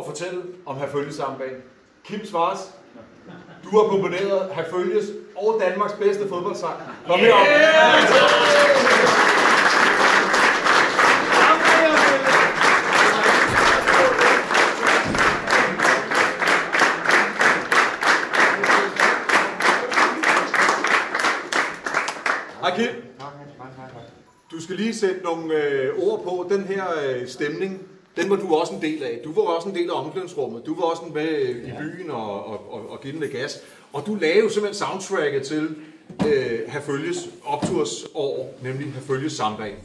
at fortælle om Herfølges sammenbane. Kim Schwarz, du har komponeret Herfølges og Danmarks bedste fodboldsang. Kom herop. Hej Kim. Du skal lige sætte nogle ord på den her stemning. Den var du også en del af. Du var også en del af omklædningsrummet. Du var også med i byen og give den lidt gas. Og du lavede jo simpelthen soundtracket til Herfølges optursår, nemlig Herfølges sammenbane.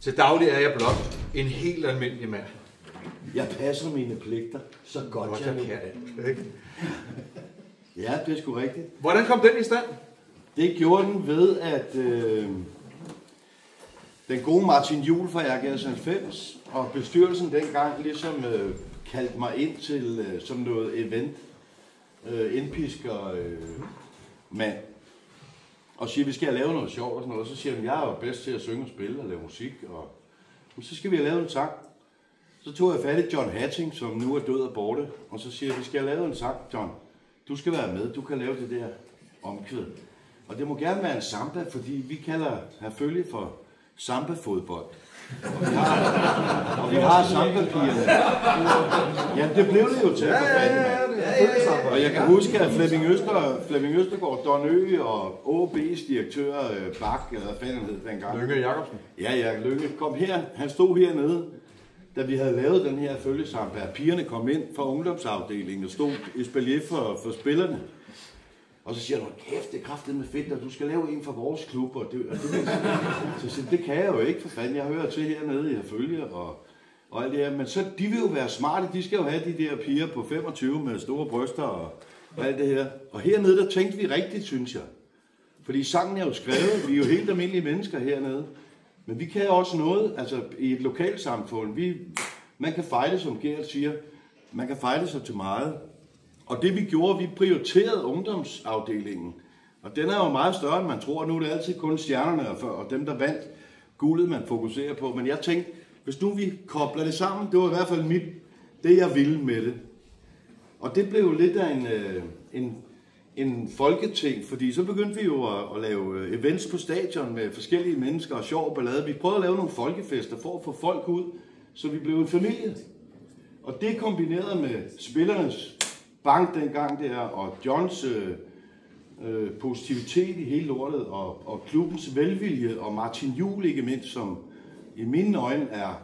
Til daglig er jeg blot en helt almindelig mand. Jeg passer mine pligter så godt jeg kan. Ikke? Ja, det er sgu rigtigt. Hvordan kom den i stand? Det gjorde den ved, at den gode Martin Juhl fra RGS 90 og bestyrelsen dengang ligesom kaldte mig ind til som noget event, indpisker mand, og siger, vi skal lave noget sjovt og sådan noget. Og så siger han, jeg er jo bedst til at synge og spille og lave musik, og så skal vi have lavet en sang. Så tog jeg fat i John Hatting, som nu er død og borte, og så siger jeg, vi skal have lavet en sang, John. Du skal være med, du kan lave det der omkvæd. Og det må gerne være en samba, fordi vi kalder Herfølge for samba-fodbold. Og vi har samba-pigerne. Ja, det blev det jo til for fanden. Og jeg kan huske, at Flemming Østergaard, Don Ø og OB's direktør Bak, eller hvad fanden hed dengang. Lykke Jacobsen. Ja, Lykke kom her. Han stod hernede, da vi havde lavet den her følgesamba. Pigerne kom ind fra ungdomsafdelingen og stod i spalier for spillerne. Og så siger han, kæft, det er kraftedeme fedt, og du skal lave en fra vores klub. Og så siger det kan jeg jo ikke, for fanden. Jeg hører til hernede i Herfølge og alt det her. Men så, de vil jo være smarte. De skal jo have de der piger på 25 med store bryster og alt det her. Og hernede, der tænkte vi rigtigt, synes jeg. Fordi sangen er jo skrevet. Vi er jo helt almindelige mennesker hernede. Men vi kan også noget, altså i et lokalsamfund. Man kan fejle, som Gert siger. Man kan fejle sig til meget. Og det vi gjorde, vi prioriterede ungdomsafdelingen. Og den er jo meget større, end man tror. Nu er det altid kun stjernerne og dem, der vandt guldet, man fokuserer på. Men jeg tænkte, hvis nu vi kobler det sammen, det var i hvert fald det jeg ville med det. Og det blev jo lidt af en folketing, fordi så begyndte vi jo at lave events på stadion med forskellige mennesker og sjov ballade. Vi prøvede at lave nogle folkefester for at få folk ud, så vi blev en familie. Og det kombineret med spillernes bank dengang der, og Johns positivitet i hele lortet, og klubbens velvilje, og Martin Juhl ikke mindst, som i mine øjne er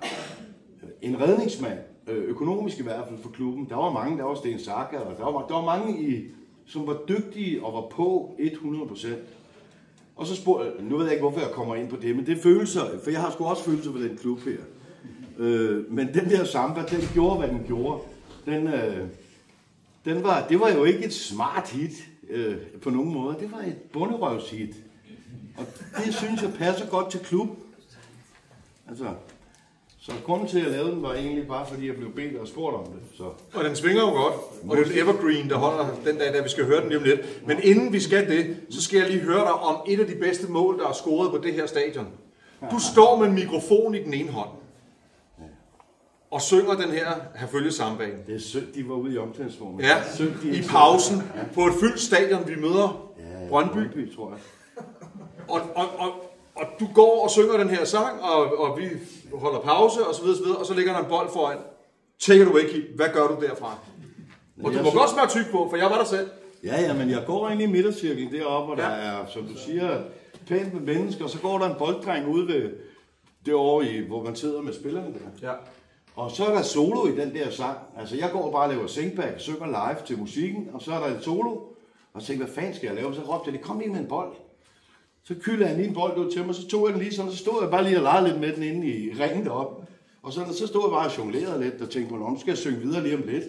en redningsmand, økonomisk i hvert fald for klubben. Der var mange, der var Sten Saka, og der var mange, som var dygtige og var på 100%. Og så spurgte nu ved jeg ikke, hvorfor jeg kommer ind på det, men det er følelser, for jeg har sgu også følelser for den klub her. Men den der samba, den gjorde, hvad den gjorde. Det var jo ikke et smart hit på nogen måde. Det var et bunderøvshit. Og det synes jeg passer godt til klub. Altså, så grunden til at jeg lavede den var egentlig bare fordi jeg blev bedt og spurgt om det. Så. Og den svinger jo godt. Og det er en evergreen, der holder den dag, da vi skal høre den lige om lidt. Men inden vi skal det, så skal jeg lige høre dig om et af de bedste mål, der er scoret på det her stadion. Du står med en mikrofon i den ene hånd. Og synger den her Herfølge sammenbane. Det er synd, de var ude i omklædningsrummet. Ja, i pausen på et fyldt stadion, vi møder Brøndby, tror jeg. Og du går og synger den her sang, og vi holder pause, og så videre, og så ligger der en bold foran. Take it away, Kim. Hvad gør du derfra? Og du må godt smøre tyk på, for jeg var der selv. Ja, men jeg går ind i midtercirklen deroppe, og der er, som du siger, pænt med mennesker, og så går der en bolddreng ude ved det år, hvor man sidder med spillerne der. Ja. Og så er der solo i den der sang. Altså, jeg går bare og laver singback, synger live til musikken, og så er der en solo. Og så tænkte hvad fanden skal jeg lave? Så råbte jeg, kom lige med en bold. Så kyldte han lige en bold ud til mig, så tog jeg den lige sådan, og så stod jeg bare lige og legede lidt med den inde i ringen deroppe. Og så stod jeg bare og jonglerede lidt, og tænkte på, nu skal jeg synge videre lige om lidt.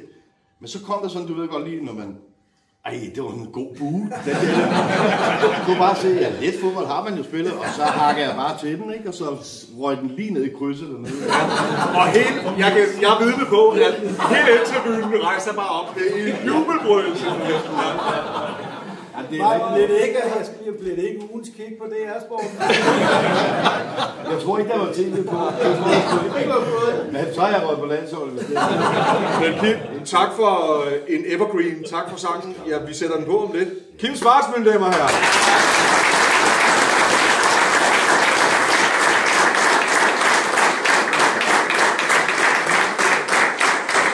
Men så kom der sådan, du ved godt lige, når man... Ej, det var en god bue. Du kunne bare se, at lidt fodbold har man jo spillet, og så hakker jeg bare til den, ikke? Og så røg den lige ned i krydset dernede. Ja. Og jeg er vidne på, at hele tribunen rejser bare op. Det er en jubelbrød. Blev det ikke ugens kick på DR-sporten? Jeg tror ikke, der var tv på. Men han tror, jeg var på landsholdet. Men Kim, tak for en evergreen. Tak for sangen. Ja, vi sætter den på om lidt. Kim Schwartz, mine damer og herrer.